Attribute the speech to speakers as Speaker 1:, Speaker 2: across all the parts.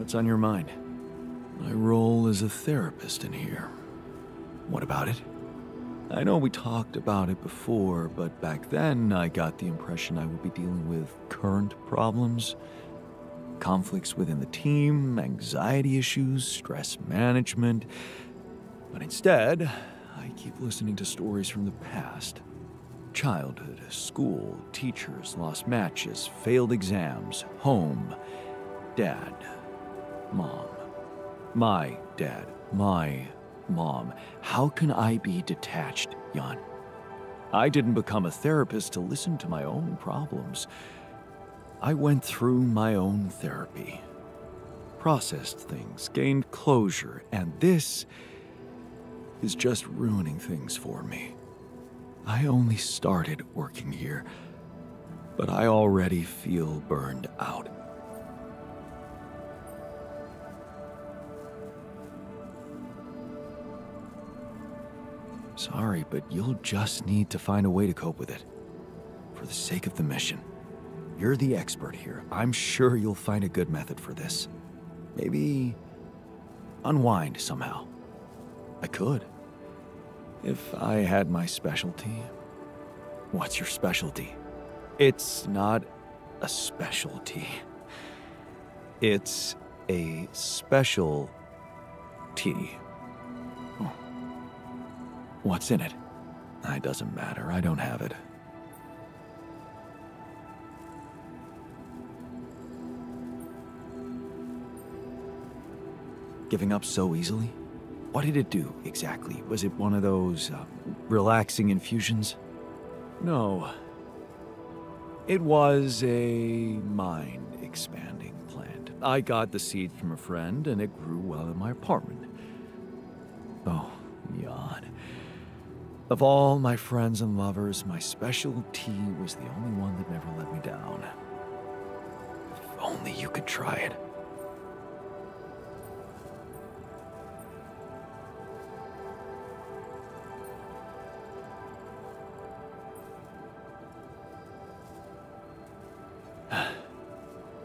Speaker 1: What's on your mind? My role as a therapist in here. What about it? I know we talked about it before, but back then I got the impression I would be dealing with current problems. Conflicts within the team, anxiety issues, stress management. But instead, I keep listening to stories from the past. Childhood, school, teachers, lost matches, failed exams, home, dad, mom. My dad, my mom. How can I be detached, Jan? I didn't become a therapist to listen to my own problems. I went through my own therapy, processed things, gained closure, and this is just ruining things for me. I only started working here, but I already feel burned out. Sorry, but you'll just need to find a way to cope with it. For the sake of the mission. You're the expert here. I'm sure you'll find a good method for this. Maybe unwind somehow. I could. If I had my specialty. What's your specialty? It's not a specialty. It's a special tea. Oh. What's in it? It doesn't matter. I don't have it. Giving up so easily? What did it do, exactly? Was it one of those relaxing infusions? No. It was a mind-expanding plant. I got the seed from a friend, and it grew well in my apartment. Oh, Jan. Of all my friends and lovers, my special tea was the only one that never let me down. If only you could try it.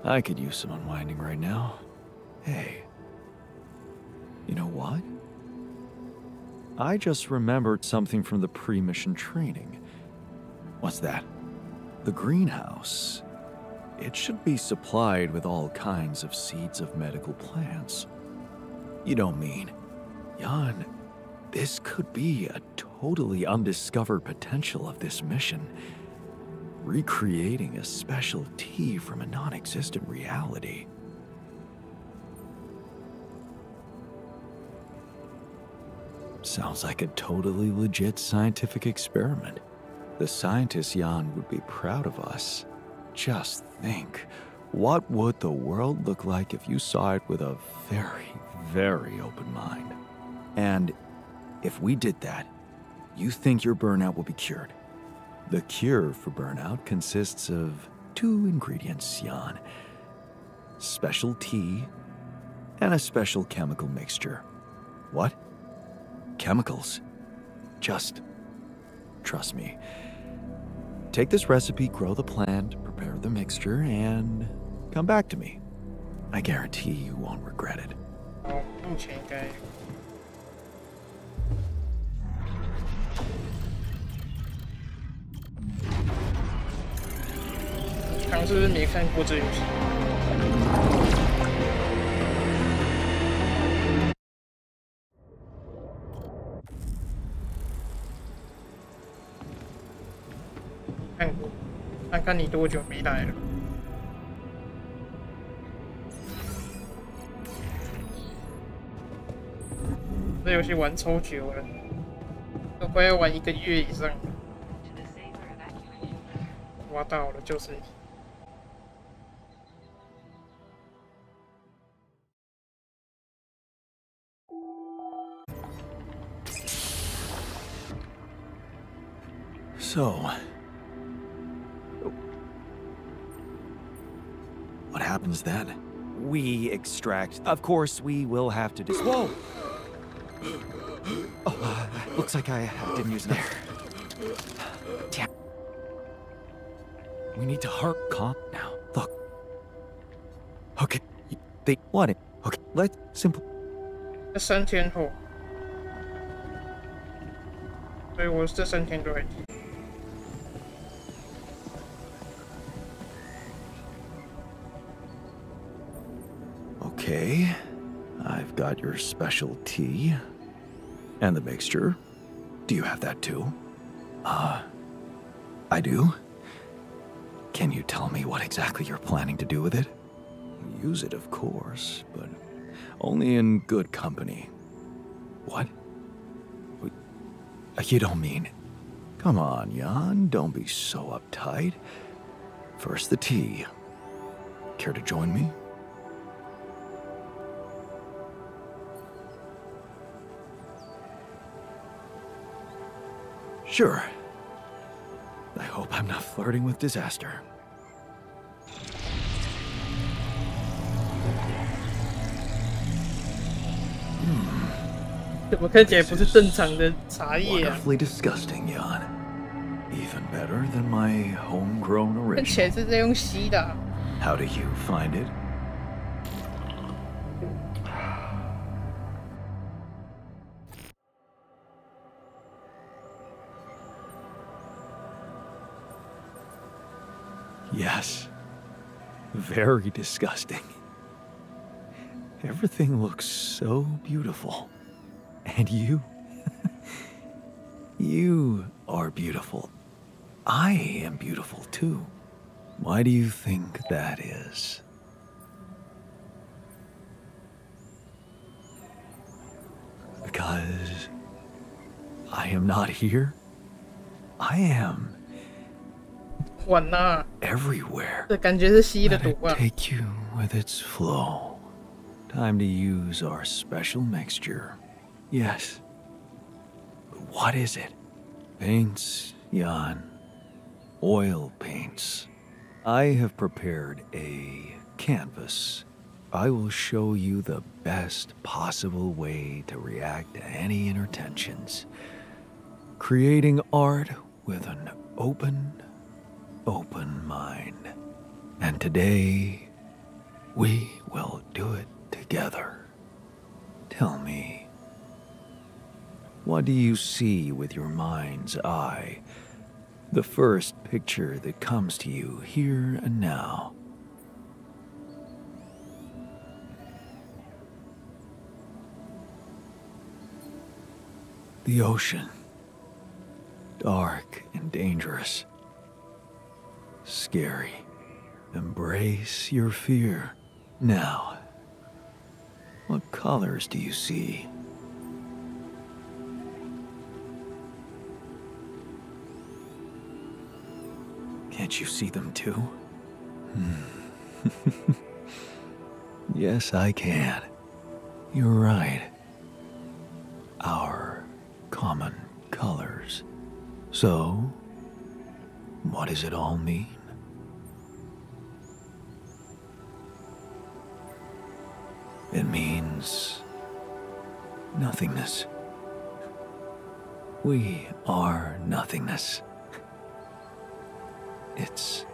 Speaker 1: I could use some unwinding right now. Hey. You know what? I just remembered something from the pre-mission training. What's that? The greenhouse. It should be supplied with all kinds of seeds of medical plants. You don't mean... Jan, this could be a totally undiscovered potential of this mission. Recreating a special tea from a non-existent reality. Sounds like a totally legit scientific experiment. The scientist Jan would be proud of us. Just think, what would the world look like if you saw it with a very, very open mind? And if we did that, you think your burnout will be cured? The cure for burnout consists of 2 ingredients, Jan. Special tea and a special chemical mixture. What? Chemicals? Just trust me. Take this recipe, grow the plant, prepare the mixture, and come back to me. I guarantee you won't regret it.
Speaker 2: 目前应该唐是不是没看过这游戏？看过，看看你多久没来了？这游戏玩超久了，都快要玩1个月以上了。挖到了，就是。
Speaker 1: So, what happens then? We extract. Of course, we will have to Whoa! Oh, looks like I didn't use an air. Damn. We need to calm now. Look. Okay, they want it. Okay, let's simple.
Speaker 2: 这3天后，所以我这3天都还记。
Speaker 1: Okay, I've got your special tea. And the mixture. Do you have that too? I do? Can you tell me what exactly you're planning to do with it? Use it, of course, but only in good company. What? You don't mean... Come on, Jan, don't be so uptight. First the tea. Care to join me? Sure. I hope I'm not flirting with disaster.
Speaker 2: 怎么看起来不是正常的茶叶啊？
Speaker 1: Wonderfully disgusting, Jan. Even better than my homegrown
Speaker 2: 看起
Speaker 1: original.
Speaker 2: 来是在用吸的啊。
Speaker 1: How do you find it? Yes. Very disgusting. Everything looks so beautiful. And you? You are beautiful. I am beautiful too. Why do you think that is? Because I am not here. I am
Speaker 2: 缓呐，
Speaker 1: everywhere.
Speaker 2: 这感觉是吸的
Speaker 1: Let
Speaker 2: 毒
Speaker 1: it
Speaker 2: 啊！
Speaker 1: take you with its flow. Time to use our special mixture. Yes. But what is it? Paints, Jan. Oil paints. I have prepared a canvas. I will show you the best possible way to react to any inner tensions. Creating art with an open mind. And today, we will do it together. Tell me, what do you see with your mind's eye? The first picture that comes to you here and now. The ocean. Dark and dangerous. Scary. Embrace your fear. Now, what colors do you see? Can't you see them too? Yes, I can. You're right. Our common colors. So, what does it all mean? It means nothingness. We are nothingness. It's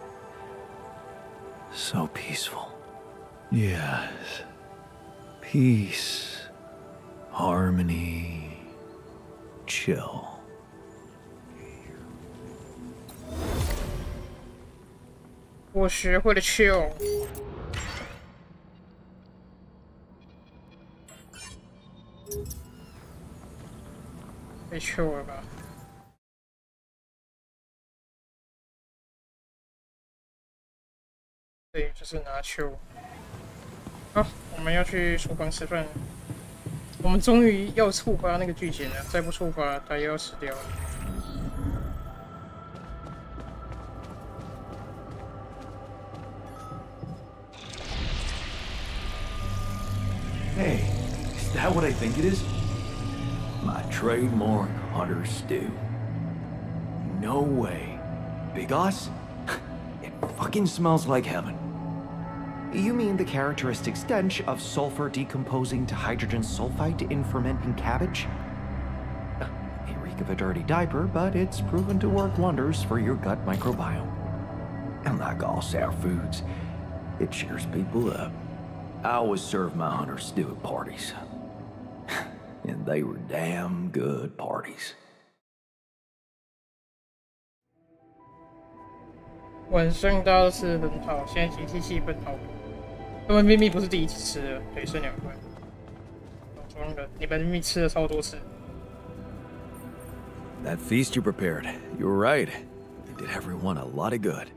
Speaker 1: so peaceful. Yes. Peace, harmony, chill.
Speaker 2: 我学会了 chill。被 chill 了吧？对，就是拿 chill。好，我们要去厨房吃饭。我们终于要触发那个剧情了，再不触发，他又要死掉了。
Speaker 1: Hey, is that what I think it is? My trademark hunter stew. No way. Big Us? It fucking smells like heaven.
Speaker 3: You mean the characteristic stench of sulfur decomposing to hydrogen sulfide in fermenting cabbage? May reek of a dirty diaper, but it's proven to work wonders for your gut microbiome. And like all sour foods, it cheers people up.
Speaker 1: I always served my hunters stew at parties. And they were damn good parties.
Speaker 2: 晚上大家都吃得很好，现在集体气氛好多。他们秘密不是第一次吃了，对，剩2块。老庄人，你们秘密吃了超多次。
Speaker 1: That feast you prepared, you were right. It did everyone a lot of good.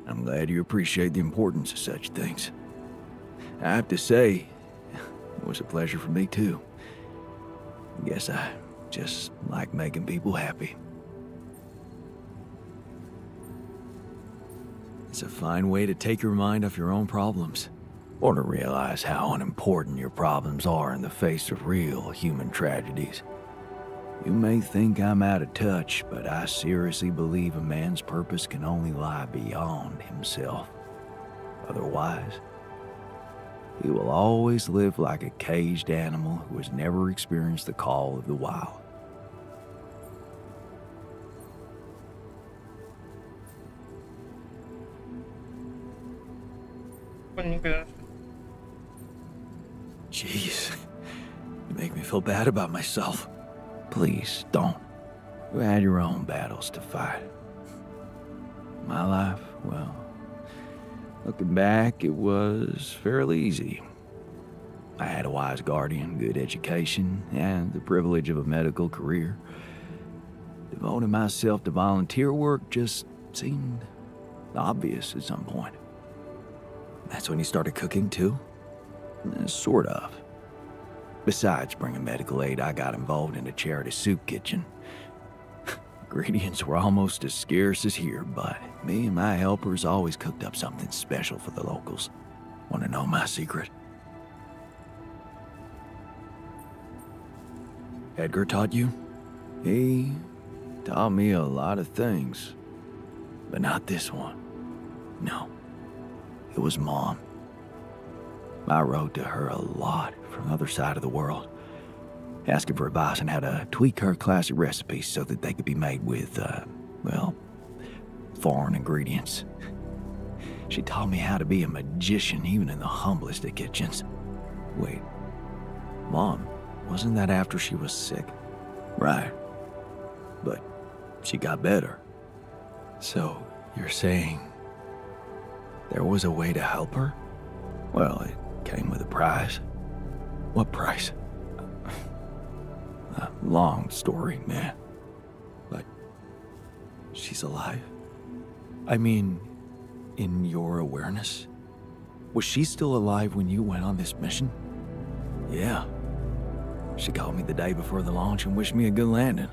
Speaker 1: I'm glad you appreciate the importance of such things. I have to say, it was a pleasure for me too. Guess I just like making people happy. It's a fine way to take your mind off your own problems, or to realize how unimportant your problems are in the face of real human tragedies. You may think I'm out of touch, but I seriously believe a man's purpose can only lie beyond himself. Otherwise, he will always live like a caged animal who has never experienced the call of the wild. Jeez, you make me feel bad about myself. Please don't. You had your own battles to fight. My life, well, looking back, it was fairly easy. I had a wise guardian, good education, and the privilege of a medical career. Devoting myself to volunteer work just seemed obvious at some point. That's when you started cooking, too? Sort of. Besides bringing medical aid, I got involved in a charity soup kitchen. Ingredients were almost as scarce as here, but me and my helpers always cooked up something special for the locals. Want to know my secret? Edgar taught you? He taught me a lot of things, but not this one. No, it was Mom. I wrote to her a lot from the other side of the world, asking for advice on how to tweak her classic recipes so that they could be made with, well, foreign ingredients. She taught me how to be a magician even in the humblest of kitchens. Wait, Mom, wasn't that after she was sick? Right, but she got better. So, you're saying there was a way to help her? Well, it came with a price. What price? A long story, man. But she's alive? I mean, in your awareness? Was she still alive when you went on this mission? Yeah. She called me the day before the launch and wished me a good landing.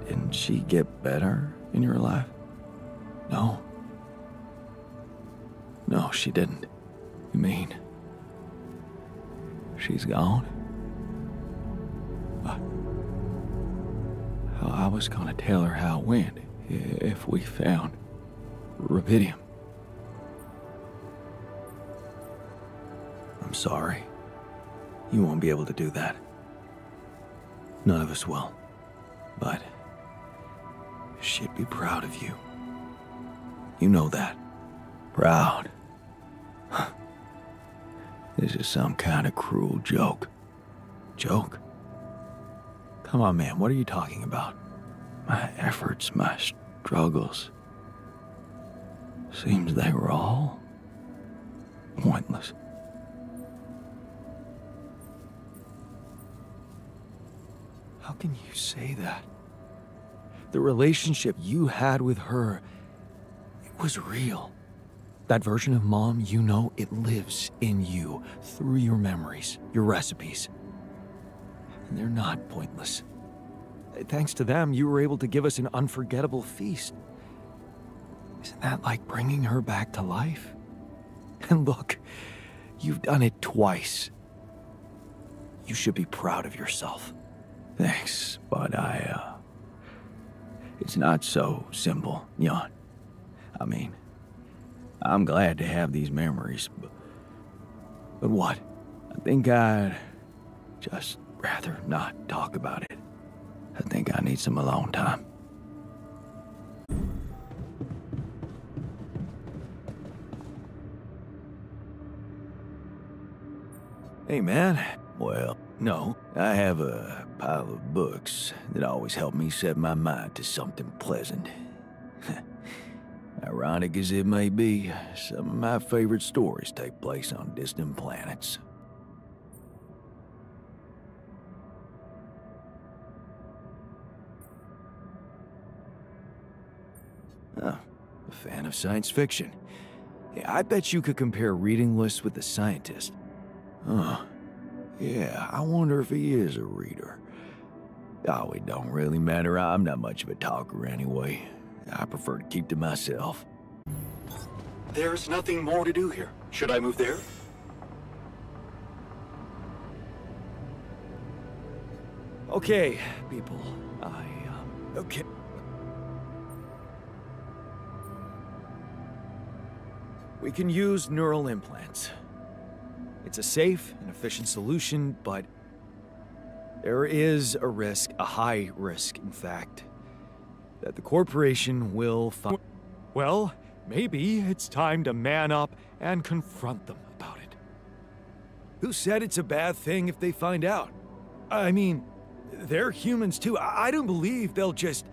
Speaker 1: Didn't she get better in your life? No. No, she didn't. You mean she's gone? But I was gonna tell her how it went if we found rubidium. I'm sorry. You won't be able to do that. None of us will. But she'd be proud of you. You know that. Proud. This is some kind of cruel joke. Joke? Come on, man, what are you talking about? My efforts, my struggles. Seems they were all pointless. How can you say that? The relationship you had with her, it was real. That version of Mom, you know, it lives in you, through your memories, your recipes. And they're not pointless. Thanks to them, you were able to give us an unforgettable feast. Isn't that like bringing her back to life? And look, you've done it twice. You should be proud of yourself. Thanks, but it's not so simple, Jan. I mean, I'm glad to have these memories, but what? I think I'd just rather not talk about it. I think I need some alone time. Hey, man. Well, no. I have a pile of books that always help me set my mind to something pleasant. Ironic as it may be, some of my favorite stories take place on distant planets. Oh, a fan of science fiction. Yeah, I bet you could compare reading lists with a scientist. Huh. Yeah, I wonder if he is a reader. Oh, it don't really matter. I'm not much of a talker anyway. I prefer to keep to myself.
Speaker 3: There's nothing more to do here. Should I move there?
Speaker 1: Okay, people. Okay. We can use neural implants. It's a safe and efficient solution, but there is a risk, a high risk, in fact, that the corporation will find. Well, maybe it's time to man up and confront them about it. Who said it's a bad thing if they find out? I mean, they're humans too. I don't believe they'll just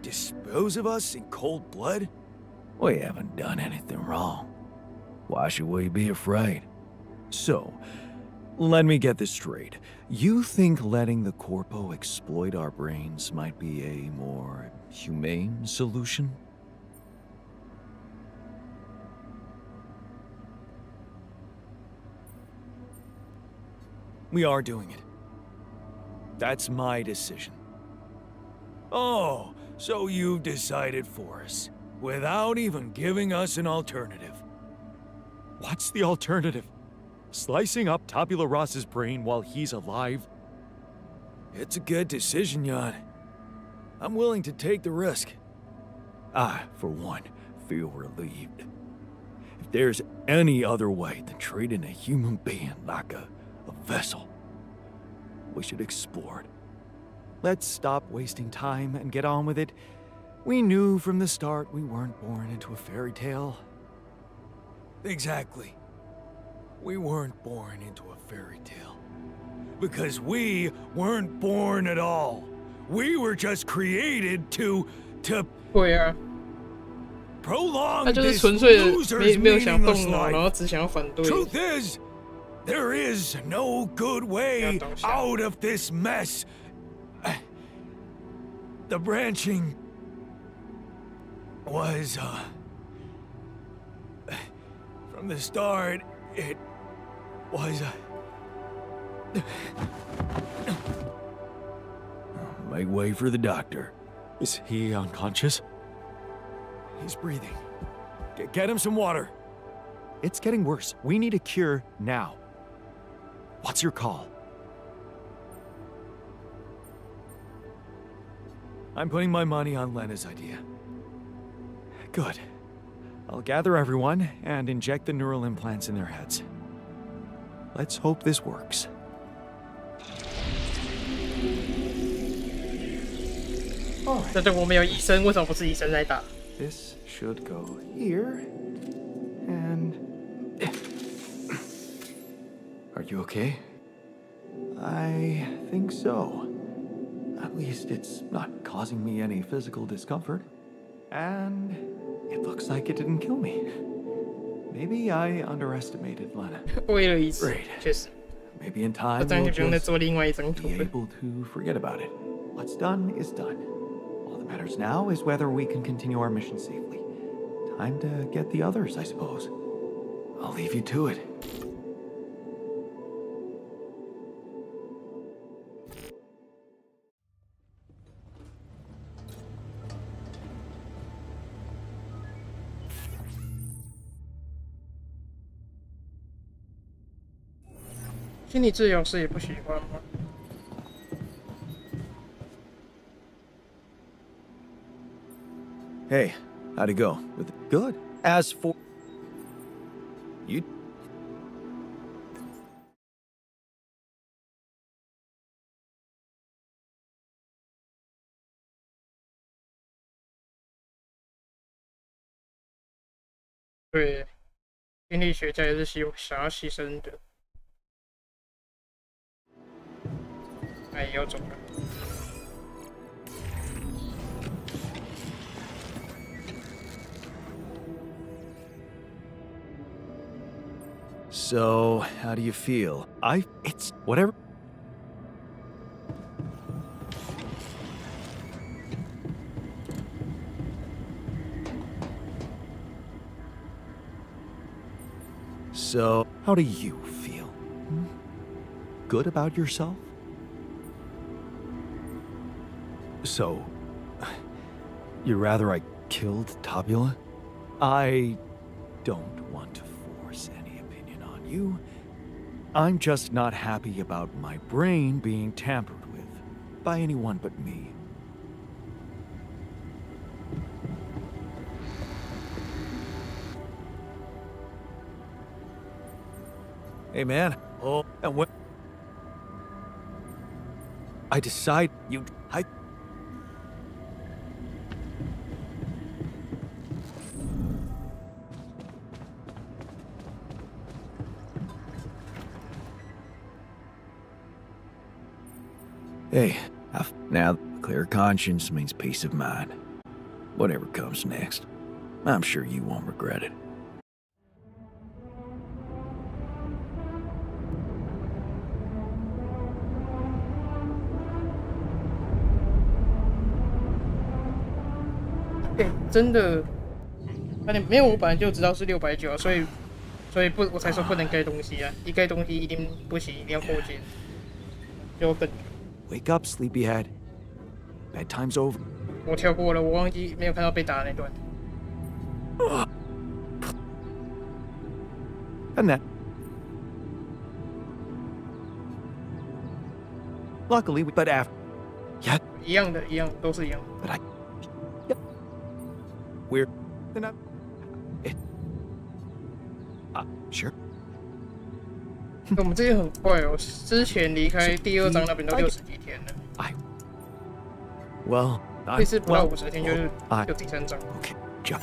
Speaker 1: dispose of us in cold blood. We haven't done anything wrong. Why should we be afraid? So, let me get this straight. You think letting the Corpo exploit our brains might be a more humane solution? We are doing it. That's my decision. Oh, so you've decided for us, without even giving us an alternative. What's the alternative? Slicing up Tabula Rasa's brain while he's alive? It's a good decision, Jan. I'm willing to take the risk. I, for one, feel relieved. If there's any other way than treating a human being like a vessel, we should explore it. Let's stop wasting time and get on with it. We knew from the start we weren't born into a fairy tale. Exactly. We weren't born into a fairy tale. Because we weren't born at all. We were just created to
Speaker 2: 对啊，
Speaker 1: prolong
Speaker 2: 他就是
Speaker 1: this
Speaker 2: 纯粹的
Speaker 1: loser's
Speaker 2: 没有想动
Speaker 1: meaningless
Speaker 2: 脑，然
Speaker 1: life.
Speaker 2: 后只想要反对。
Speaker 1: Truth is, there is no good way out of this mess. The branching was, from the start, it was, Make way for the doctor. Is he unconscious? He's breathing. Get him some water. It's getting worse. We need a cure now. What's your call? I'm putting my money on Lena's idea. Good. I'll gather everyone and inject the neural implants in their heads. Let's hope this works.
Speaker 2: Oh, 这对我们有医生，为什么不是医生在打？
Speaker 1: This should go here. And... Are you okay? I think so. At least it's not causing me any physical discomfort. And it looks like it didn't kill me. Maybe I underestimated Lena.
Speaker 2: 为了医生，
Speaker 1: Great.
Speaker 2: 确实，
Speaker 1: Maybe in
Speaker 2: 这
Speaker 1: time
Speaker 2: 张
Speaker 1: we'll
Speaker 2: 就不用再
Speaker 1: just
Speaker 2: 做另外一张图
Speaker 1: be
Speaker 2: 了。
Speaker 1: able to forget about it. What's done is done. All that matters now is whether we can continue our mission safely. Time to get the others, I suppose. I'll leave you to it.
Speaker 2: "心理治疗师也不喜欢吗？
Speaker 1: Hey, how'd it go? Good. As for you,
Speaker 2: 对，心理学家也是想要牺牲的。哎，要走了。
Speaker 1: So, how do you feel? It's whatever. So, how do you feel? Good about yourself? So, you'd rather I killed Tabula? I don't want to force any opinion on you. I'm just not happy about my brain being tampered with by anyone but me. Hey man, oh, and what? I decide I. Hey, now clear conscience means peace of mind. Whatever comes next, I'm sure you won't regret it.
Speaker 2: 真的，没有，我本来就知道是690，所以我才说不能盖东西啊！一盖东西一定不行，一定要扩建，就更。
Speaker 1: Wake up, sleepyhead. Bedtime's over.
Speaker 2: 我跳过了，我忘记没有看到被打的那段。
Speaker 1: And that. Luckily, but after. Yeah.
Speaker 2: 一样的，都是一样的。
Speaker 1: But I. We're. Then I. Sure.
Speaker 2: 我们这些很快哦，之前离开第2章那边都60几天了。
Speaker 1: Well,
Speaker 2: 这次不到50天就是就第3章。
Speaker 1: Okay, job.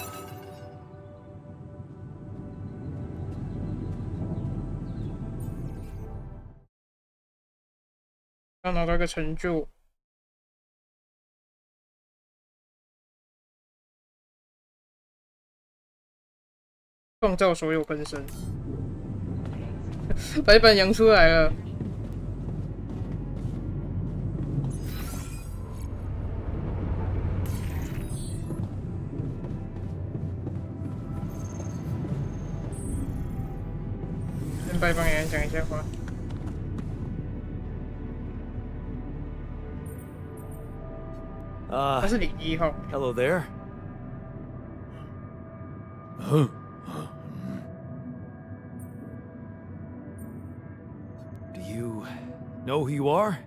Speaker 2: 刚拿到一个成就，创造所有分身，白板羊出来了。跟白板羊讲一下话。他是01号。
Speaker 1: Hello there. Do you know who you are?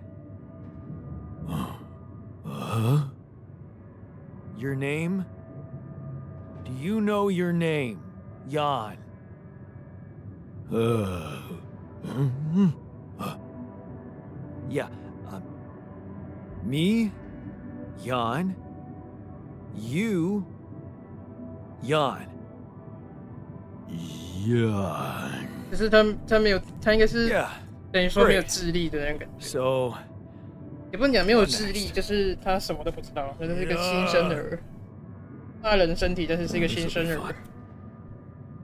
Speaker 1: Your name? Do you know your name, Jan? Yeah, me, Jan, you, Jan. Jan.
Speaker 2: 就是他没有，他应该是
Speaker 1: Yeah.
Speaker 2: 等于说没有智力的那种感觉。
Speaker 1: So.
Speaker 2: 也不能讲没有智力，就是他什么都不知道，他是一个新生儿，大人身体，但是是一个新生儿。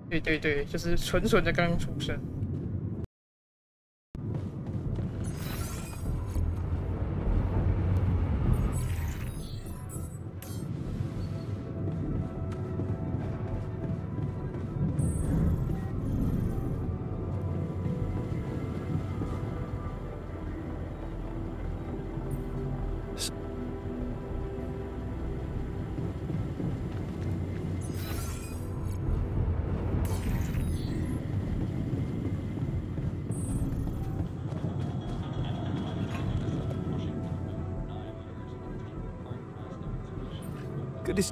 Speaker 2: 对对对，就是纯的刚出生。
Speaker 1: Goodness.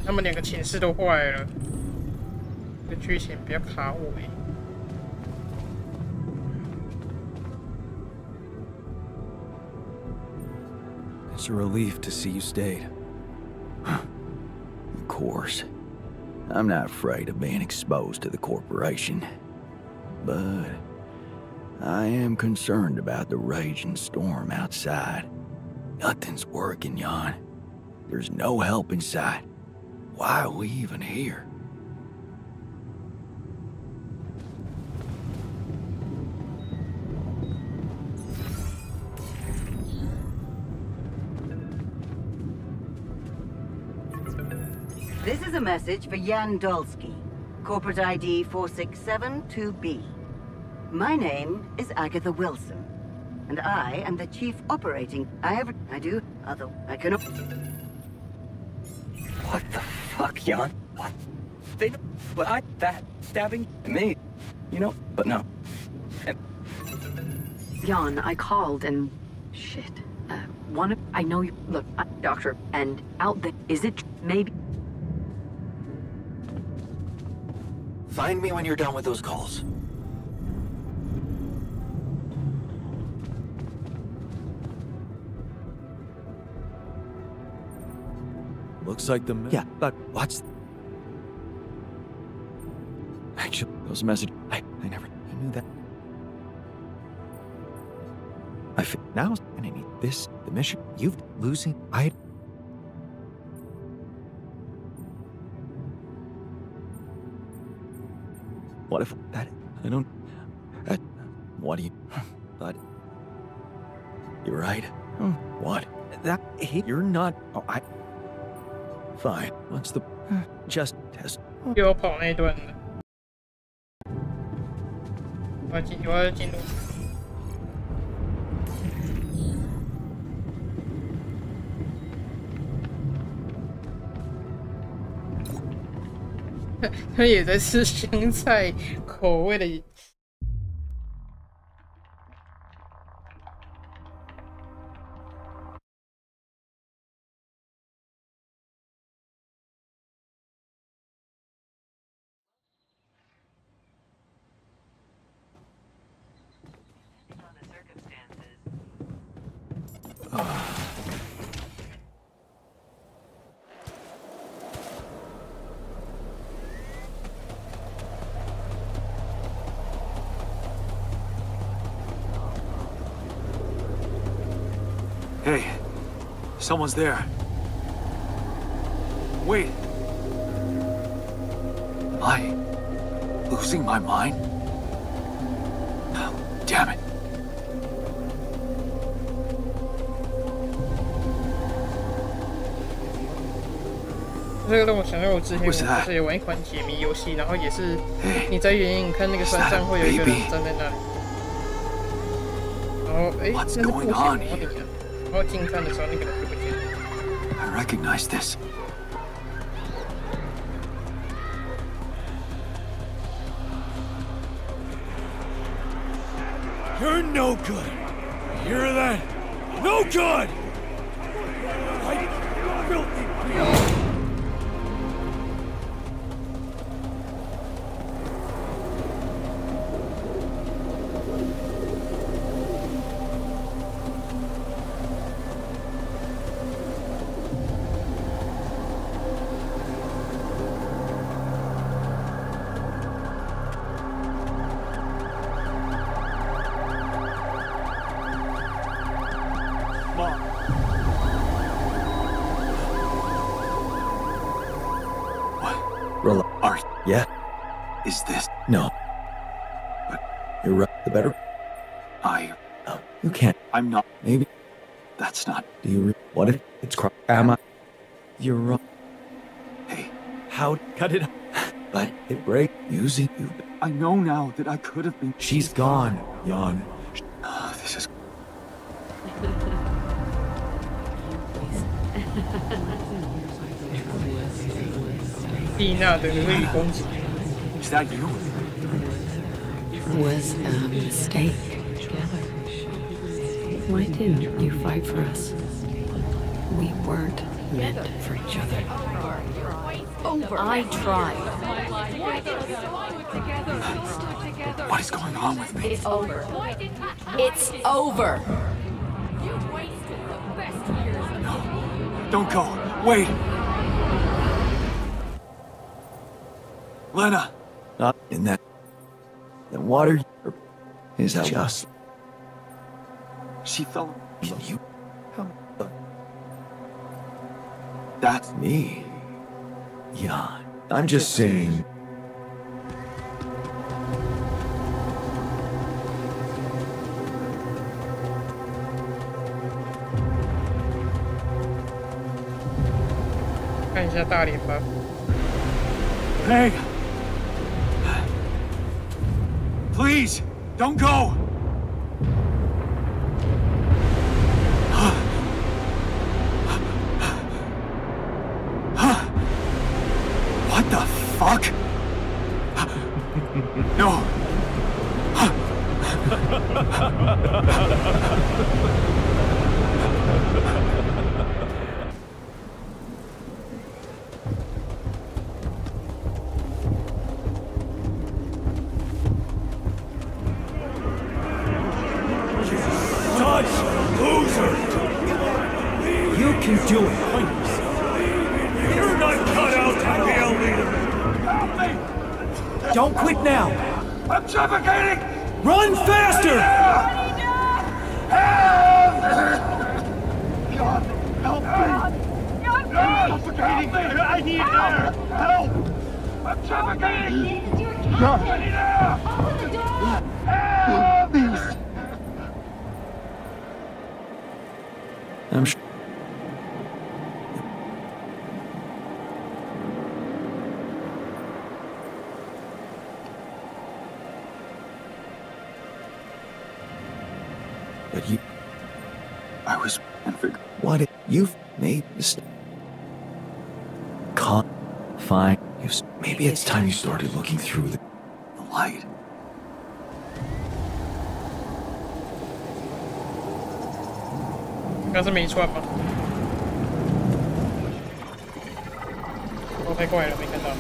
Speaker 2: 他们两个寝室都坏了，这剧情不要卡我欸。
Speaker 1: It's a relief to see you stayed. Of course. I'm not afraid of being exposed to the corporation. But I am concerned about the raging storm outside. Nothing's working, Jan. There's no help in sight. Why are we even here?
Speaker 4: This is a message for Jan Dolsky, corporate ID 4672B. My name is Agatha Wilson, and I am the chief operating. I do, although I can.
Speaker 5: What the fuck, Jan? What? They know, but that stabbing me, you know, but no. And
Speaker 6: Jan, I called and shit. I know you. Look, I'm a doctor, and out there, is it maybe?
Speaker 1: Find me when you're done with those calls. Looks like the... Yeah, but what's... Actually, those messages... I never knew that. Now, and I need this, the mission, you've losing... What if that... I don't... what do you... But... You're right. What? That... You're not... Oh, Fine. What's the... Just test.
Speaker 2: 又要跑那一段了。我要进入。他也在吃香菜口味的。
Speaker 1: Hey, someone's there. Wait. Am I losing my mind? Oh, damn it.
Speaker 2: 这个让我想到我之前就是玩一款解谜游戏，然后也是你在远影看那个山上会有一个人站在那里，然后那是不显模拟的。 然后近看的时候，那个人就不见了。
Speaker 1: I recognize this. You're no good. You hear that? No good. Filthy. Yeah? Is this? No. But you're right. The better. Oh, you can't. I'm not. Maybe. That's not. Do you? What if it's Am I? You're wrong. Hey, how? Cut it. But it break. Using you. I know now that I could have been. She's gone, Jan. This is. Is that you?
Speaker 6: It was a mistake. Why didn't you fight for us? We weren't meant for each other. I tried.
Speaker 1: What is going on with me?
Speaker 6: It's over. It's over.
Speaker 1: No. Don't go. Wait. Lena! Not in that. Then what are you? Is that just?
Speaker 5: She fell.
Speaker 1: Can you?
Speaker 5: That's
Speaker 1: Me? Yeah, I'm just saying.
Speaker 2: 看一下大脸吧。
Speaker 1: Hey! Please, don't go! What the fuck? No! Loser! You can do it. You're not cut out to be a leader. Help me! Don't quit now. I'm suffocating. Run faster! Help! Help me! I'm suffocating. I need air. Help! I'm suffocating. John! I need air. Help! Please. I'm sure. But you... I was... What if you've made mistake? Can't... Fine. Maybe it's time you started looking through the light.
Speaker 2: 刚是没穿吗？哦，太快了，没看到。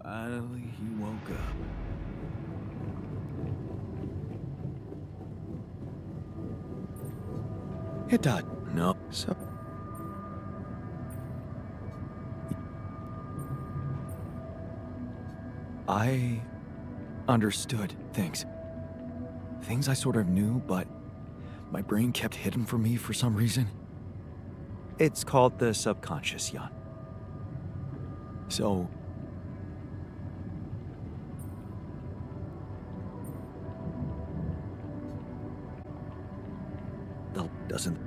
Speaker 1: Finally, he woke up. It died. No. So. I understood things. Things I sort of knew, but my brain kept hidden from me for some reason. It's called the subconscious, Jan. So. Doesn't.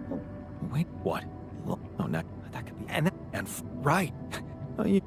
Speaker 1: Wait, what? Oh, no, that could be. And right. You...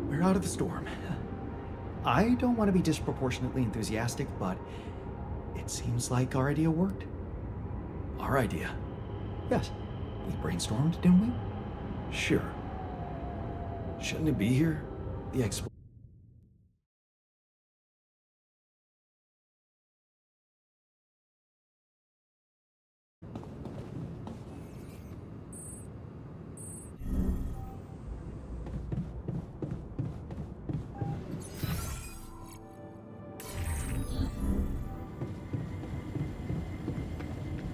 Speaker 1: We're out of the storm. I don't want to be disproportionately enthusiastic, but it seems like our idea worked. Our idea? Yes. We brainstormed, didn't we? Sure. Shouldn't it be here? The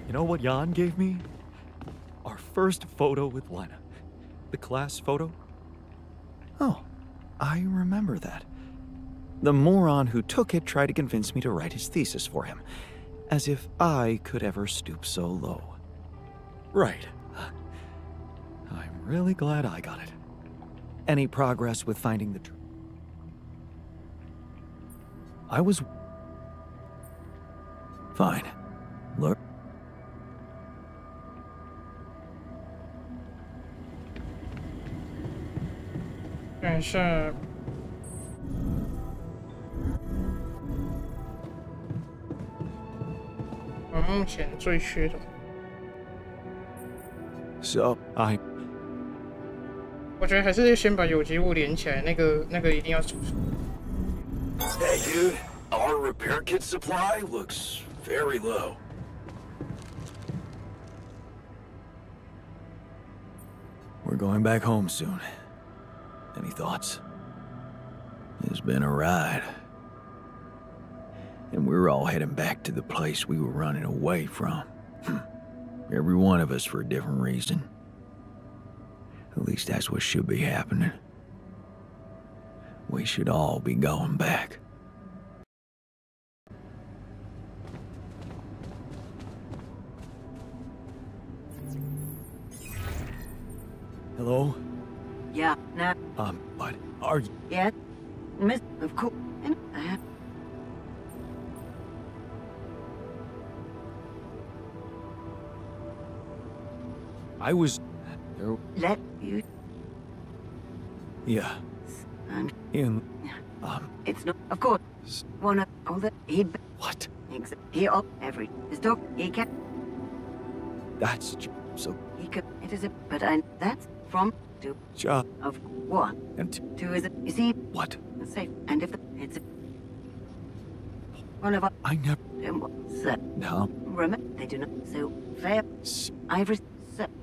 Speaker 1: You know what Jan gave me? Our first photo with Lena. The class photo. Oh, I remember that. The moron who took it tried to convince me to write his thesis for him. As if I could ever stoop so low. Right. I'm really glad I got it. Any progress with finding the truth? I was... Fine. Look.
Speaker 2: 目前最缺的。
Speaker 1: So,
Speaker 2: 我觉得还是先把有机物连起来，那个一定要煮。
Speaker 1: Hey, dude, our repair kit supply looks very low. We're going back home soon. Any thoughts? It's been a ride. And we're all heading back to the place we were running away from. Every one of us for a different reason. At least that's what should be happening. We should all be going back. Hello?
Speaker 4: Yeah, now.
Speaker 1: What are you?
Speaker 4: Yeah, Miss, of course.
Speaker 1: I was... there...
Speaker 4: Let you.
Speaker 1: Yeah.
Speaker 4: And
Speaker 1: In...
Speaker 4: it's not, of course. One of all the he.
Speaker 1: What?
Speaker 4: He all every his dog he can.
Speaker 1: That's... so...
Speaker 4: He could. It is a. But that's from to
Speaker 1: Job.
Speaker 4: of one
Speaker 1: And...
Speaker 4: two is it? You see.
Speaker 1: what?
Speaker 4: Safe. And if it's one of us.
Speaker 1: I never... No.
Speaker 4: Remember, they do not so fair. Ivory.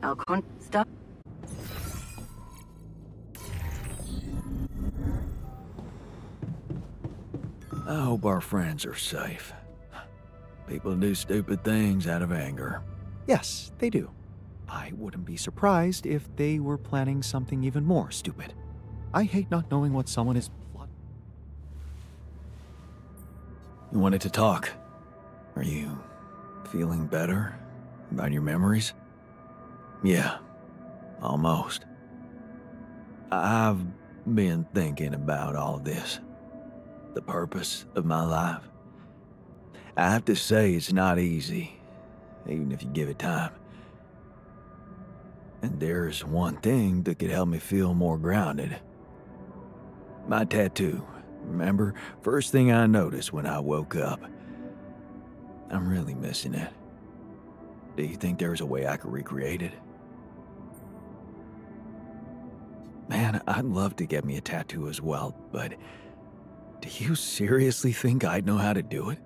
Speaker 4: Alcon. Stop.
Speaker 1: I hope our friends are safe. People do stupid things out of anger.
Speaker 3: Yes, they do. I wouldn't be surprised if they were planning something even more stupid. I hate not knowing what someone is plotting.
Speaker 1: You wanted to talk. Are you feeling better about your memories? Yeah, almost. I've been thinking about all this. The purpose of my life. I have to say it's not easy, even if you give it time. And there's one thing that could help me feel more grounded. My tattoo. Remember? First thing I noticed when I woke up. I'm really missing it. Do you think there's a way I could recreate it? Man, I'd love to get me a tattoo as well, but do you seriously think I'd know how to do it?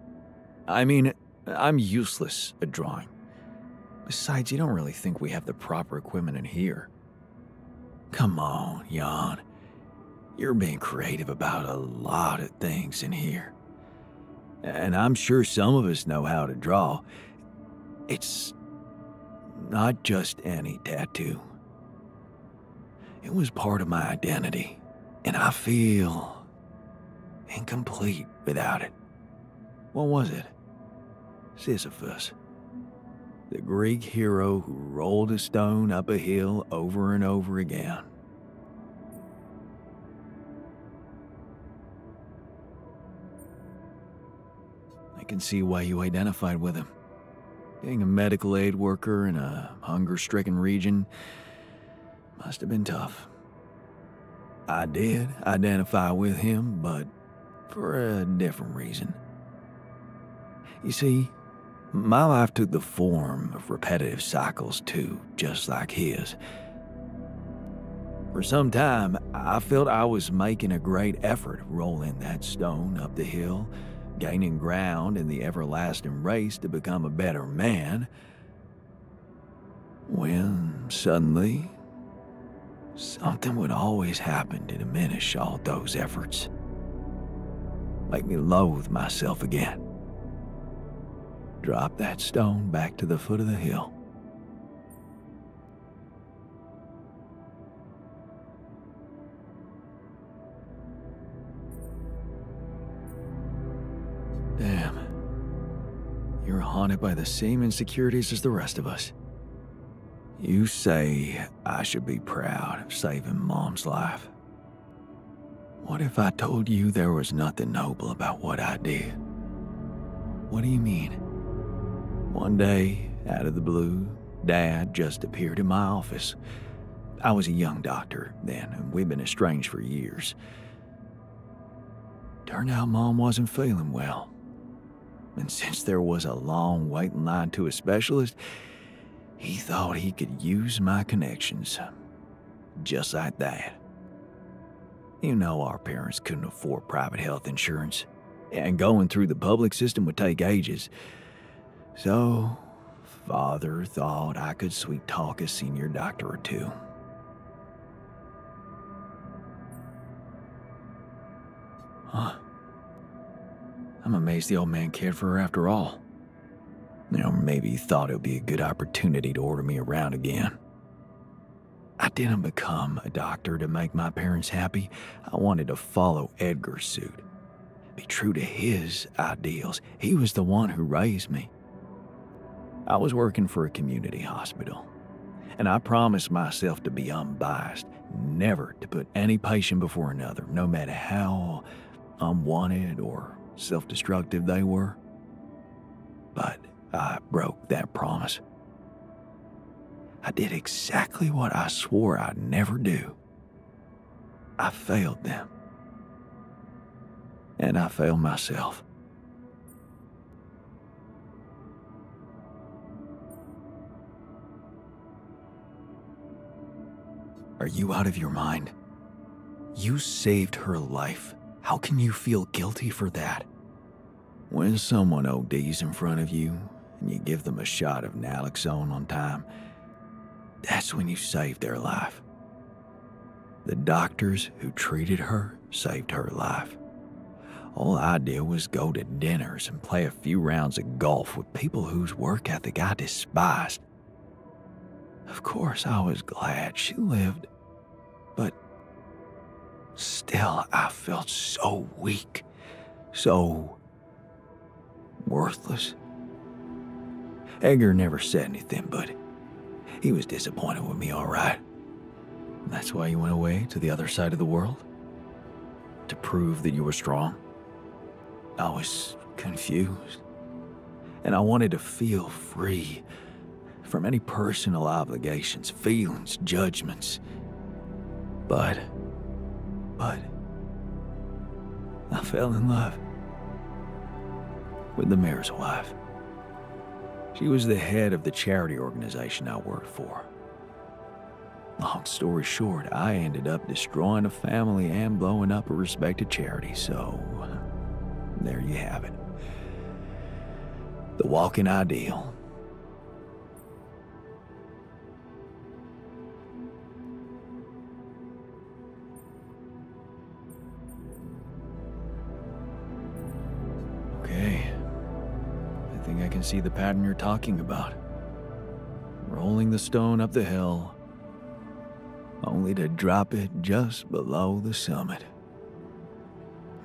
Speaker 1: I mean, I'm useless at drawing. Besides, you don't really think we have the proper equipment in here. Come on, Jan. You're being creative about a lot of things in here. And I'm sure some of us know how to draw. It's not just any tattoo. It was part of my identity, and I feel incomplete without it. What was it? Sisyphus. The Greek hero who rolled a stone up a hill over and over again. I can see why you identified with him. Being a medical aid worker in a hunger-stricken region must have been tough. I did identify with him, but for a different reason. You see, my life took the form of repetitive cycles too, just like his. For some time, I felt I was making a great effort rolling that stone up the hill, gaining ground in the everlasting race to become a better man, when suddenly, something would always happen to diminish all those efforts. Make me loathe myself again. Drop that stone back to the foot of the hill. Damn. You're haunted by the same insecurities as the rest of us. You say I should be proud of saving Mom's life. What if I told you there was nothing noble about what I did? What do you mean? One day, out of the blue, Dad just appeared in my office. I was a young doctor then, and we'd been estranged for years. Turned out Mom wasn't feeling well. And since there was a long waiting line to a specialist, he thought he could use my connections. Just like that. You know our parents couldn't afford private health insurance, and going through the public system would take ages. So, Father thought I could sweet-talk a senior doctor or two. Huh. I'm amazed the old man cared for her after all. You know, maybe he thought it would be a good opportunity to order me around again. I didn't become a doctor to make my parents happy. I wanted to follow Edgar's suit. Be true to his ideals. He was the one who raised me. I was working for a community hospital, and I promised myself to be unbiased, never to put any patient before another, no matter how unwanted or self-destructive they were. But I broke that promise. I did exactly what I swore I'd never do. I failed them. And I failed myself. Are you out of your mind? You saved her life. How can you feel guilty for that? When someone ODs in front of you and you give them a shot of naloxone on time, that's when you saved their life. The doctors who treated her saved her life. All I did was go to dinners and play a few rounds of golf with people whose work ethic I despised. Of course, I was glad she lived, but still I felt so weak, so worthless. Edgar never said anything, but he was disappointed with me, all right. That's why you went away to the other side of the world? To prove that you were strong? I was confused, and I wanted to feel free from any personal obligations, feelings, judgments. But I fell in love with the mayor's wife. She was the head of the charity organization I worked for. Long story short, I ended up destroying a family and blowing up a respected charity, so there you have it. The walking ideal. Okay. I think I can see the pattern you're talking about. Rolling the stone up the hill, only to drop it just below the summit.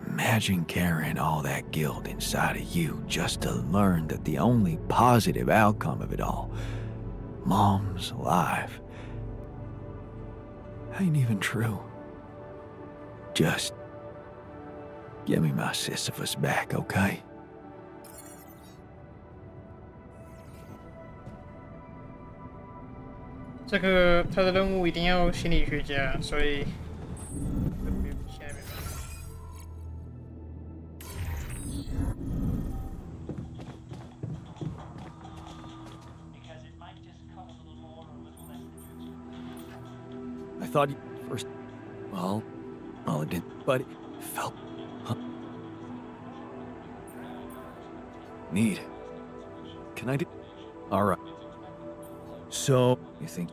Speaker 1: Imagine carrying all that guilt inside of you just to learn that the only positive outcome of it all, Mom's life, ain't even true. Just give me my Sisyphus back, okay?
Speaker 2: 这个他的任务一定要心理学家，所以现在没办法。
Speaker 1: I thought you first. Well, it did, but it felt. Neat. Can I do? All right. So you think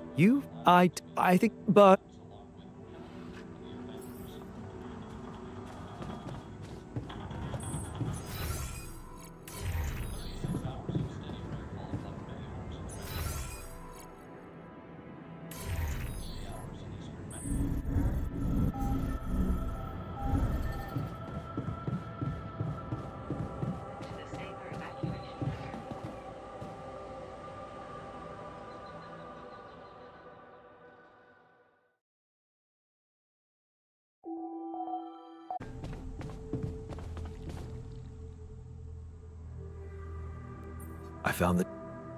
Speaker 1: I think, but. I found the.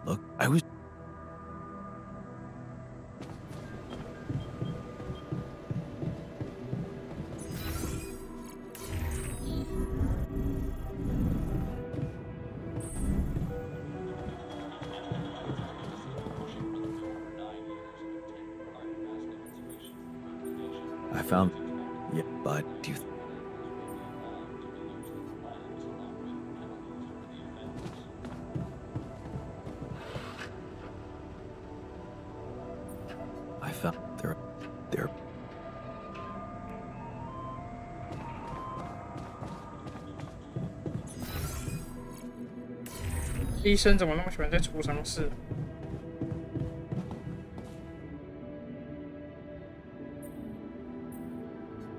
Speaker 1: Look, I was. I found... Yeah, but do you... I found... There...
Speaker 2: 医生怎么那么喜欢在储藏室？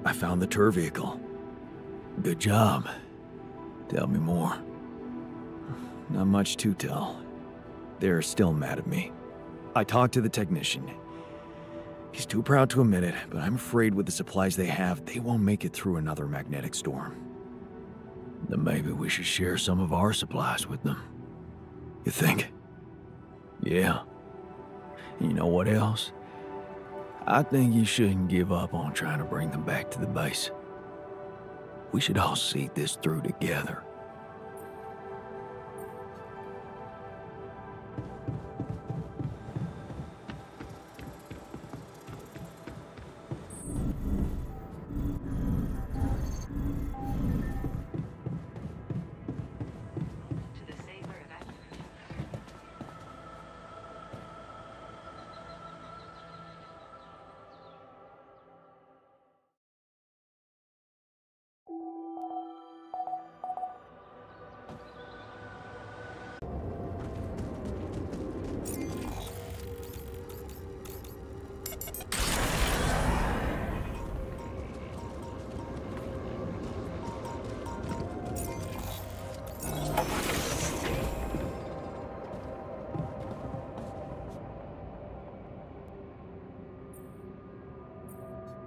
Speaker 1: I found the tour vehicle. Good job. Tell me more. Not much to tell. They're still mad at me. I talked to the technician. He's too proud to admit it, but I'm afraid with the supplies they have, they won't make it through another magnetic storm. Then maybe we should share some of our supplies with them. You think? Yeah. You know what else? I think you shouldn't give up on trying to bring them back to the base. We should all see this through together.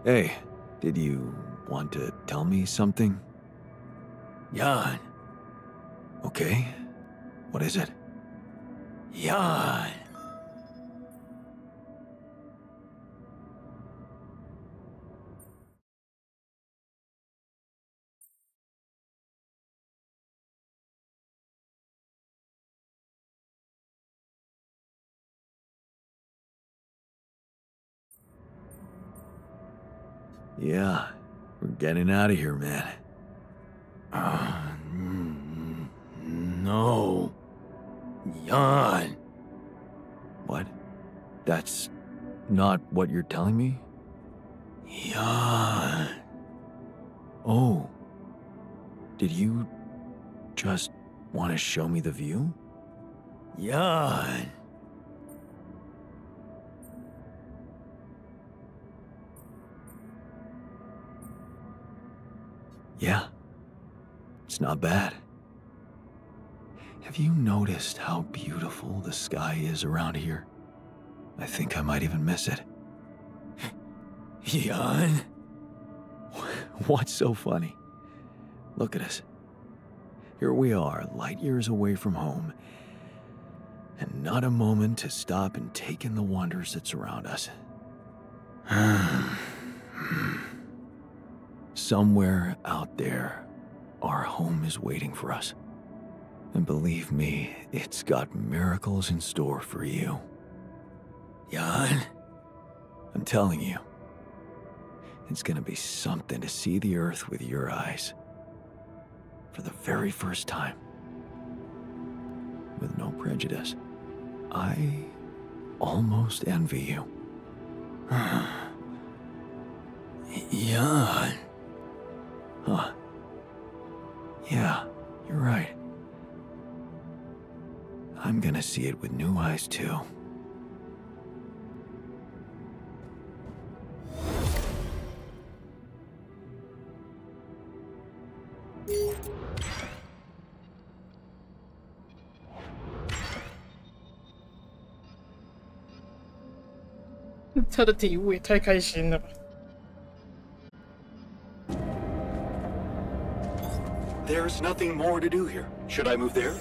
Speaker 1: Hey, did you want to tell me something? Jan. Okay. What is it? Jan. Yeah, we're getting out of here, man. No. Jan. What? That's not what you're telling me? Jan. Oh. Did you just want to show me the view? Jan. Yeah, it's not bad. Have you noticed how beautiful the sky is around here? I think I might even miss it. Jan? What's so funny? Look at us. Here we are, light years away from home, and not a moment to stop and take in the wonders that surround us. Somewhere out there, our home is waiting for us. And believe me, it's got miracles in store for you. Jan, I'm telling you, it's gonna be something to see the Earth with your eyes. For the very first time. With no prejudice. I almost envy you. Jan. Huh. Yeah, you're right. I'm gonna see it with new eyes, too.
Speaker 2: 他的体悟也太开心了吧！
Speaker 1: There's nothing more to do here. Should I move there?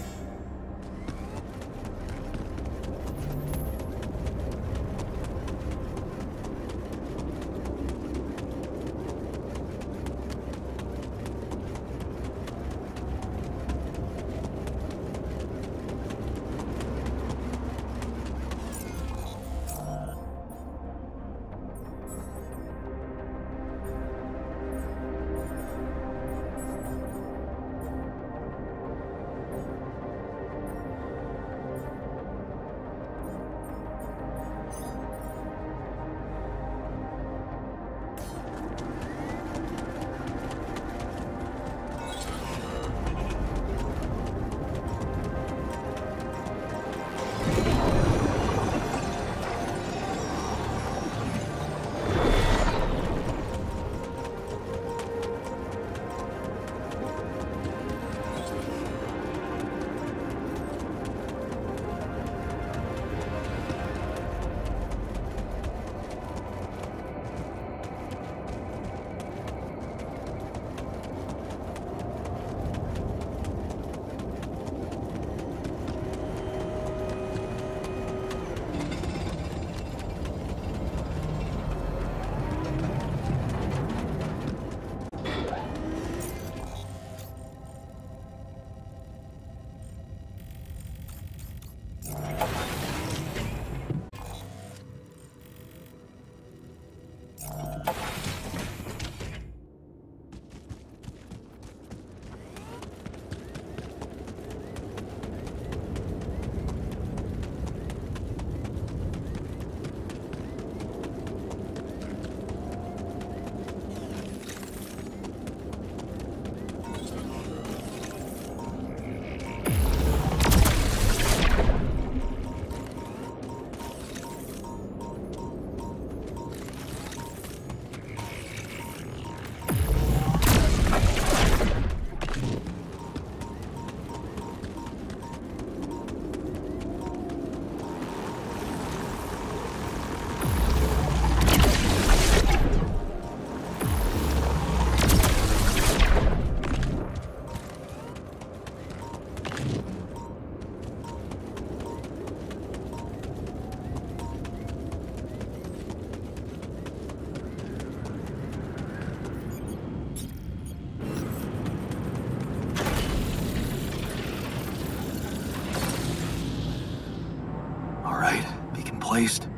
Speaker 1: misplaced.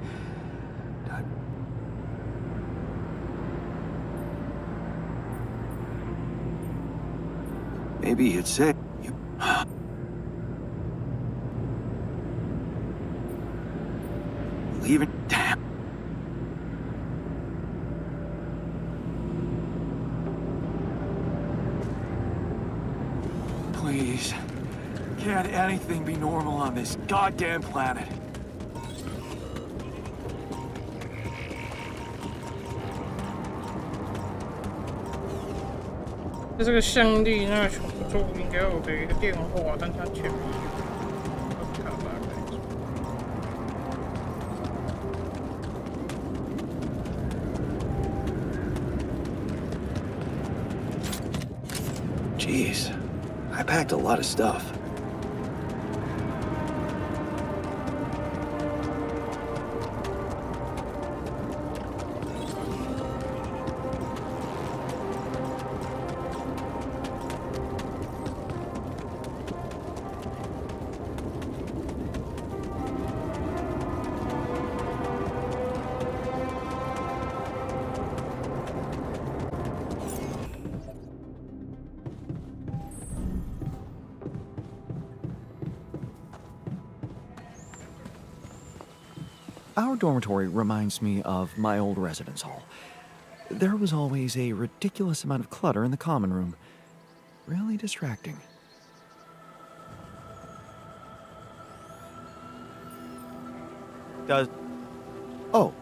Speaker 1: Maybe it's said you. Leave it. Damn. Please. Can't anything be normal on this goddamn planet?
Speaker 2: 在这个项力那个重做应该有的一个电话，但他前面有卡大概。
Speaker 1: Jeez, I packed a lot of stuff. Our dormitory reminds me of my old residence hall. There was always a ridiculous amount of clutter in the common room. Really distracting. Does... Oh.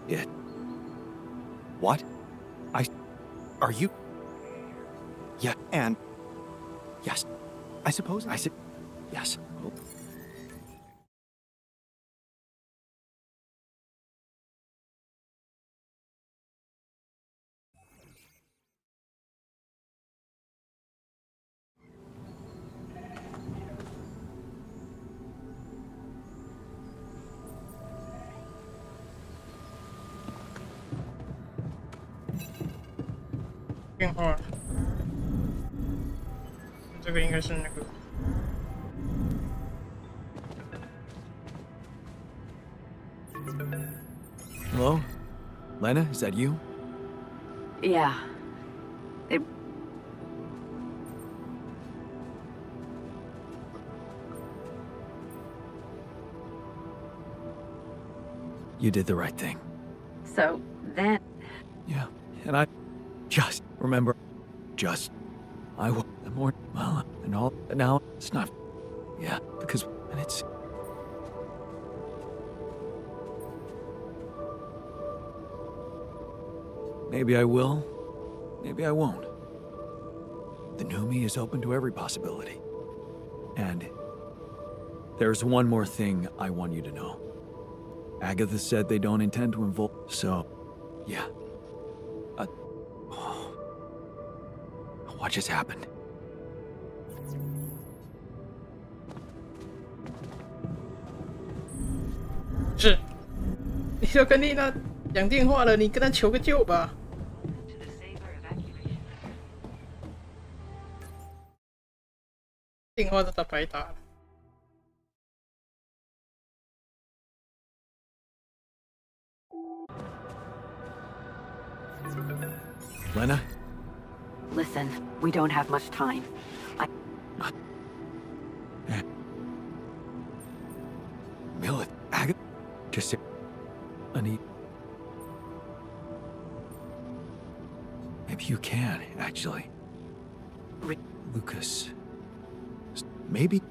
Speaker 1: It... What? Are you... Yeah, and... Yes. I suppose I said... Yes. Oh.
Speaker 2: 电话，这个应该是那个。
Speaker 1: Hello? Lena, is that you?
Speaker 6: Yeah.
Speaker 1: You did the right thing.
Speaker 6: So then...
Speaker 1: Yeah, and I just remember, I was more, well, and all, now it's not, yeah, because, and it's, maybe I will, maybe I won't. The new me is open to every possibility. And there's one more thing I want you to know. Agatha said they don't intend to involve, so, yeah. What just happened?
Speaker 2: 是，你都跟丽娜讲电话了，你跟她求个救吧。电话都打白打了。
Speaker 1: Lena?
Speaker 6: Listen, we don't have much time.
Speaker 1: Millet, Agatha, just say, Annie. Maybe you can, actually. Lucas. Maybe.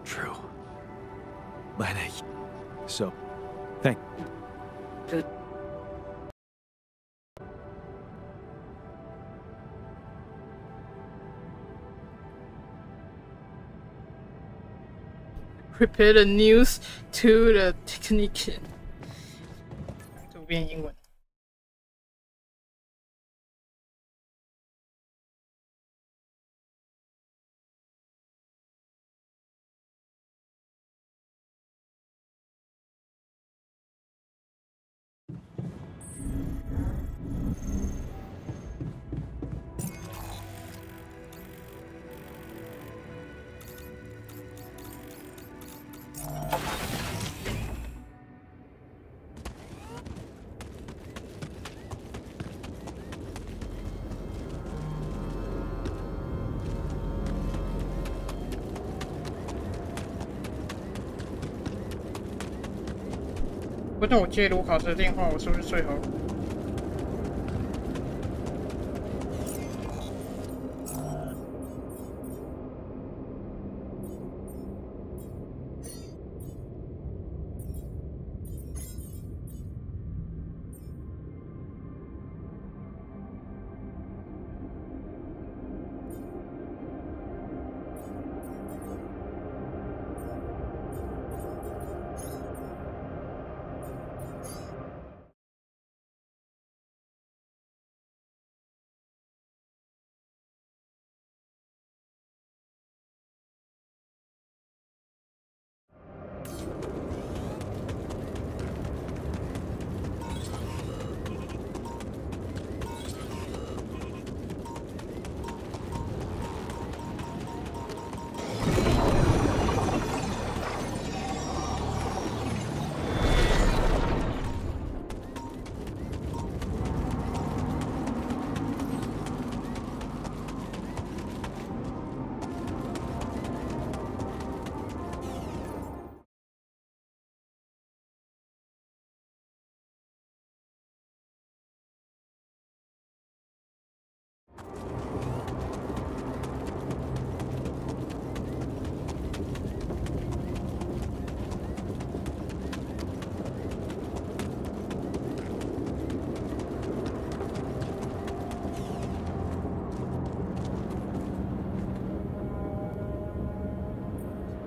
Speaker 1: True. Lena, so, thank you.
Speaker 2: Prepare the news to the technician. 图片英文。不然我接卢卡斯的电话，我是不是最好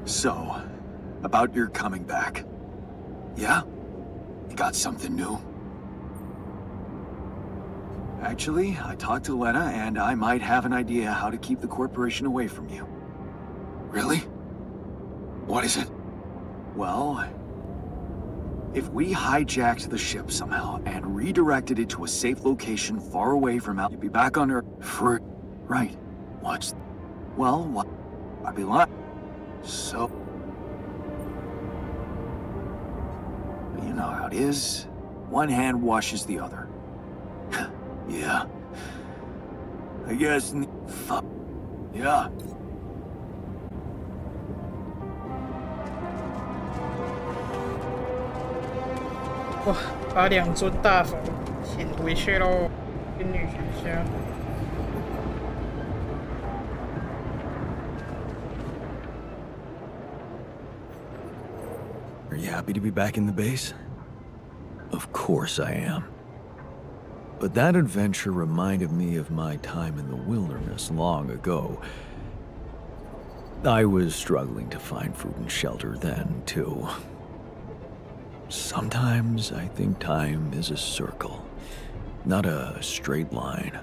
Speaker 2: ？So,
Speaker 1: about your coming back. Yeah? You got something new? Actually, I talked to Lena, and I might have an idea how to keep the corporation away from you. Really? What is it? Well, if we hijacked the ship somehow and redirected it to a safe location far away from out, you'd be back on Earth for... Right. What's... Well, what... I'd be lying. So... You know how it is. One hand washes the other. Yeah. I guess... Fuck. Yeah.
Speaker 2: 哇，把2尊大佛请回去喽，跟女学家。
Speaker 1: Are you happy to be back in the base? Of course I am. But that adventure reminded me of my time in the wilderness long ago. I was struggling to find food and shelter then, too. Sometimes I think time is a circle, not a straight line.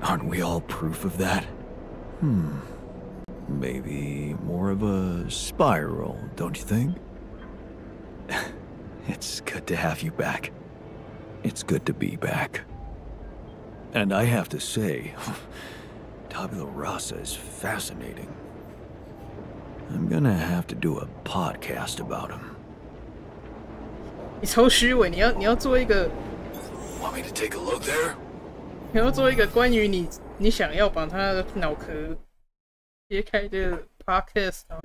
Speaker 1: Aren't we all proof of that? Maybe more of a spiral, don't you think? It's good to have you back. It's good to be back. And I have to say, Tabula Rasa is fascinating. I'm gonna have to do a podcast about him.
Speaker 2: 你超虚伪，你要做一个，
Speaker 1: Want me to take a look there?
Speaker 2: 你要做一个关于你想要把他的脑壳切开的 podcast 啊。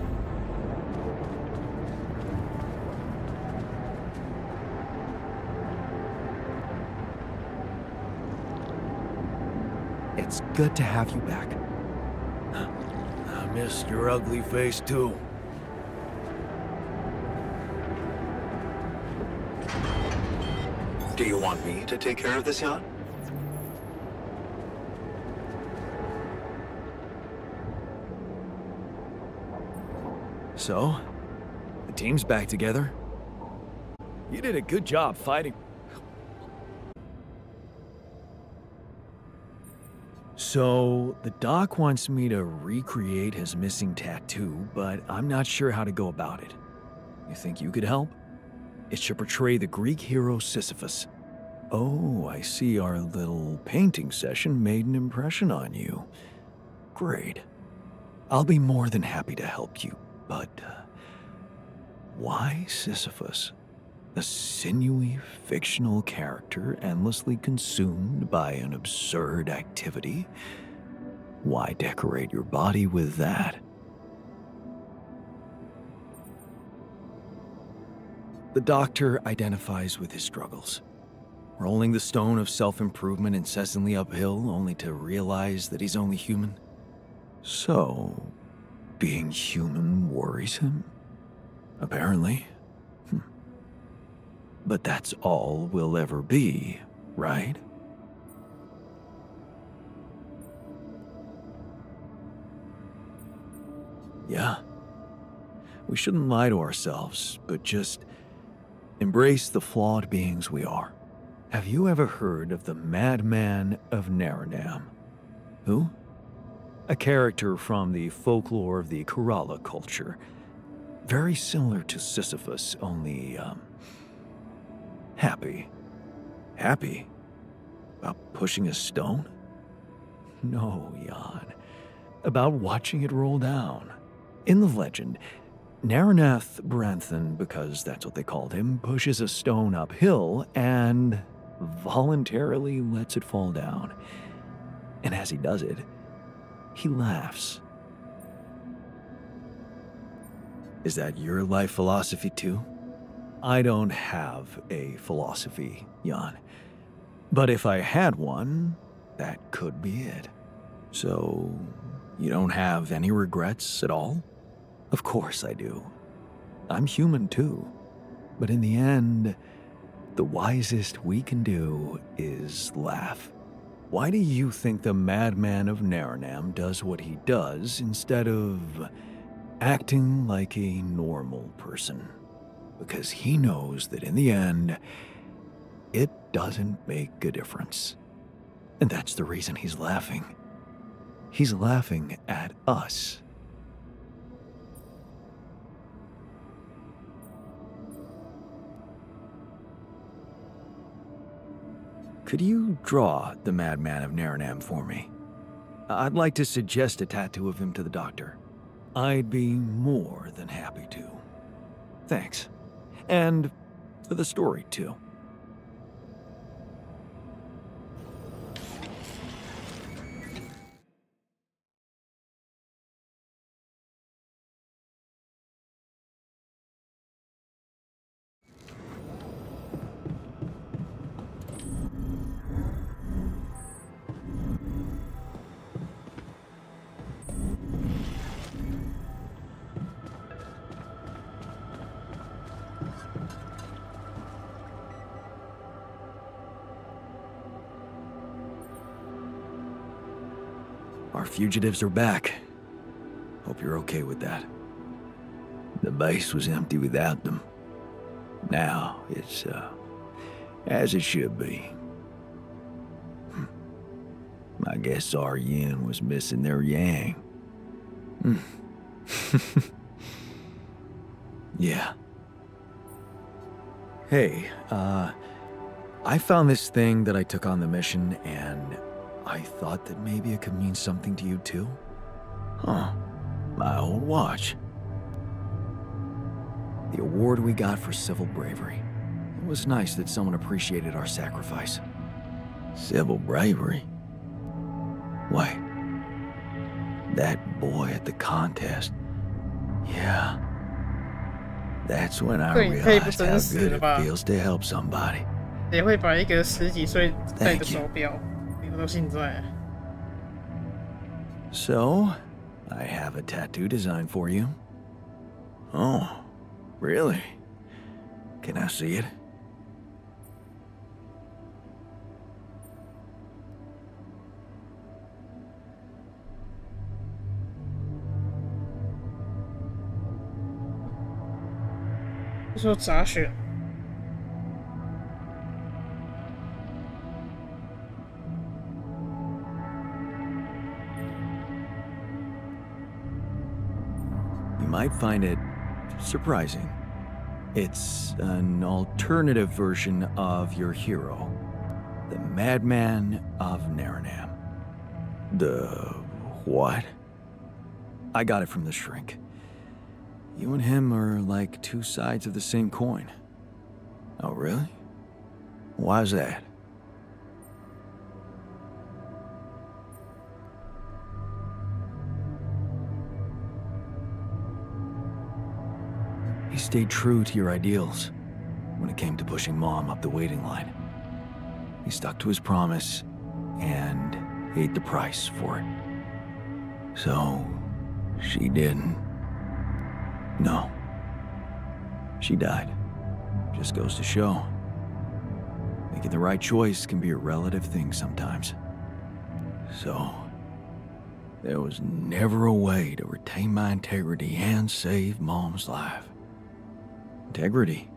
Speaker 3: It's good to have you back.
Speaker 1: I missed your ugly face, too.
Speaker 3: Do you want me to take care of this yacht?
Speaker 1: So, the team's back together. You did a good job fighting. So, the doc wants me to recreate his missing tattoo, but I'm not sure how to go about it. You think you could help? It should portray the Greek hero Sisyphus. Oh, I see our little painting session made an impression on you. Great. I'll be more than happy to help you, but why Sisyphus? A sinewy, fictional character endlessly consumed by an absurd activity? Why decorate your body with that? The doctor identifies with his struggles, rolling the stone of self-improvement incessantly uphill only to realize that he's only human. So, being human worries him? Apparently. But that's all we'll ever be, right? Yeah. We shouldn't lie to ourselves, but just embrace the flawed beings we are. Have you ever heard of the Madman of Naranam? Who? A character from the folklore of the Kerala culture. Very similar to Sisyphus, only, happy. Happy? About pushing a stone? No, Jan. About watching it roll down. In the legend, Naranath Branthan, because that's what they called him, pushes a stone uphill and voluntarily lets it fall down. And as he does it, he laughs. Is that your life philosophy too? I don't have a philosophy, Jan. But if I had one, that could be it. So, you don't have any regrets at all? Of course I do. I'm human too. But in the end, the wisest we can do is laugh. Why do you think the Madman of Naranam does what he does instead of acting like a normal person? Because he knows that in the end, it doesn't make a difference. And that's the reason he's laughing. He's laughing at us. Could you draw the Madman of Naranam for me? I'd like to suggest a tattoo of him to the doctor. I'd be more than happy to. Thanks. And for the story, too. Our fugitives are back. Hope you're okay with that. The base was empty without them. Now it's, as it should be. I guess our yin was missing their yang. Yeah. Hey, I found this thing that I took on the mission, and I thought that maybe it could mean something to you too. Huh. My old watch. The award we got for civil bravery. It was nice that someone appreciated our sacrifice. Civil bravery? Why? That boy at the contest. Yeah. That's when I realized how good it feels to help somebody.
Speaker 2: 谁会把一个10几岁戴的手表留到现在？
Speaker 1: So, I have a tattoo design for you. Oh, really? Can I see it?
Speaker 2: 就说杂选。
Speaker 1: You might find it surprising. It's an alternative version of your hero, the Madman of Naranam. The what? I got it from the shrink. You and him are like two sides of the same coin. Oh, really? Why's that? You stayed true to your ideals. when it came to pushing Mom up the waiting line. He stuck to his promise and paid the price for it. So, she didn't. No. She died. Just goes to show. Making the right choice can be a relative thing sometimes. So, there was never a way to retain my integrity and save Mom's life. Integrity?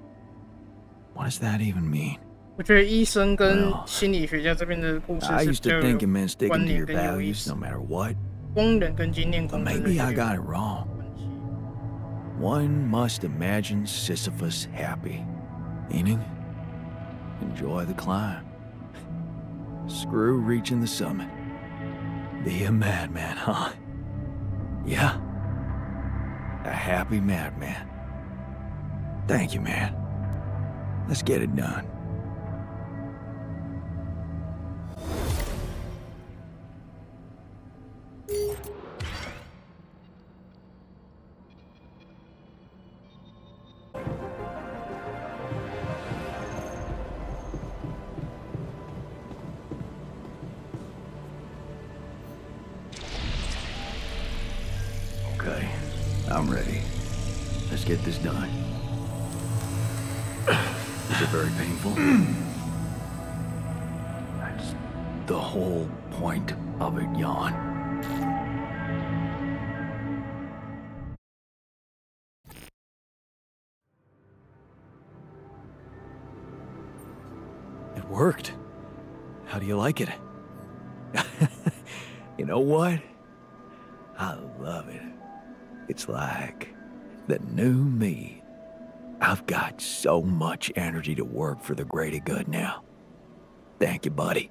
Speaker 1: What does that even mean?
Speaker 2: 我觉得医生跟心理学家这边的故事
Speaker 1: I
Speaker 2: 是
Speaker 1: used
Speaker 2: 比较
Speaker 1: to think it
Speaker 2: 有
Speaker 1: meant
Speaker 2: 关
Speaker 1: sticking to
Speaker 2: 联
Speaker 1: your
Speaker 2: 跟有意
Speaker 1: values
Speaker 2: 思
Speaker 1: no。matter what.
Speaker 2: 工人跟经验
Speaker 1: But
Speaker 2: 工程
Speaker 1: maybe I
Speaker 2: 的
Speaker 1: got it wrong. One must imagine Sisyphus happy. Meaning, enjoy the climb. Screw reaching the summit. Be a madman, huh? Yeah. A happy madman. Thank you, man. Let's get it done. Okay, I'm ready. Let's get this done. Is it very painful? That's the whole point of it, Jan. It worked. How do you like it? You know what? I love it. It's like the new me. I've got so much energy to work for the greater good now. Thank you, buddy.